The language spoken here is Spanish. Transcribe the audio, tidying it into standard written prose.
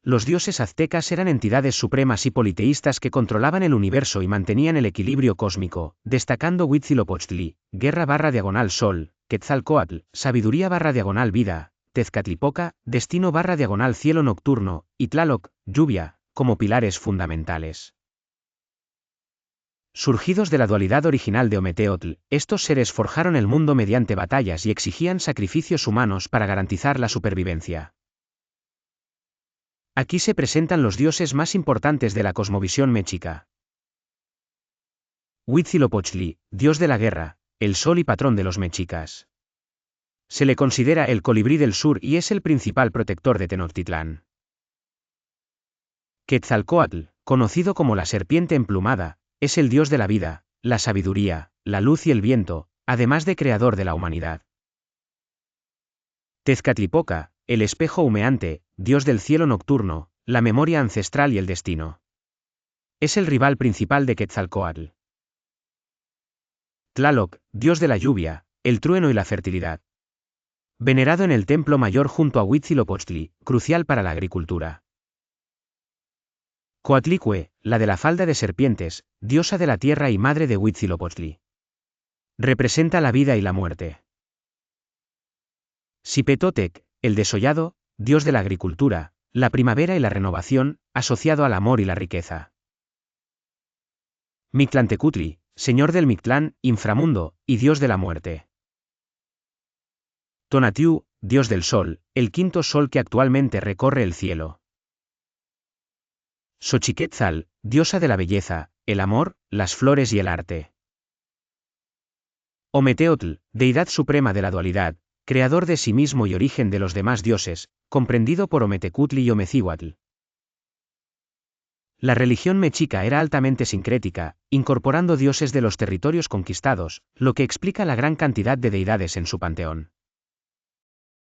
los dioses aztecas eran entidades supremas y politeístas que controlaban el universo y mantenían el equilibrio cósmico, destacando Huitzilopochtli, guerra/sol, Quetzalcóatl, sabiduría/vida, Tezcatlipoca, destino/cielo nocturno, y Tlaloc, lluvia, como pilares fundamentales. Surgidos de la dualidad original de Ometeotl, estos seres forjaron el mundo mediante batallas y exigían sacrificios humanos para garantizar la supervivencia. Aquí se presentan los dioses más importantes de la cosmovisión mexica. Huitzilopochtli, dios de la guerra, el sol y patrón de los mexicas. Se le considera el colibrí del sur y es el principal protector de Tenochtitlán. Quetzalcóatl, conocido como la serpiente emplumada, es el dios de la vida, la sabiduría, la luz y el viento, además de creador de la humanidad. Tezcatlipoca, el espejo humeante, dios del cielo nocturno, la memoria ancestral y el destino. Es el rival principal de Quetzalcóatl. Tlaloc, dios de la lluvia, el trueno y la fertilidad. Venerado en el templo mayor junto a Huitzilopochtli, crucial para la agricultura. Coatlicue, la de la falda de serpientes, diosa de la tierra y madre de Huitzilopochtli. Representa la vida y la muerte. Xipetotec, el desollado, dios de la agricultura, la primavera y la renovación, asociado al amor y la riqueza. Mictlantecutli, señor del Mictlán, inframundo, y dios de la muerte. Tonatiuh, dios del sol, el quinto sol que actualmente recorre el cielo. Xochiquetzal, diosa de la belleza, el amor, las flores y el arte. Ometeotl, deidad suprema de la dualidad, creador de sí mismo y origen de los demás dioses, comprendido por Ometecutli y Omecíhuatl. La religión mexica era altamente sincrética, incorporando dioses de los territorios conquistados, lo que explica la gran cantidad de deidades en su panteón.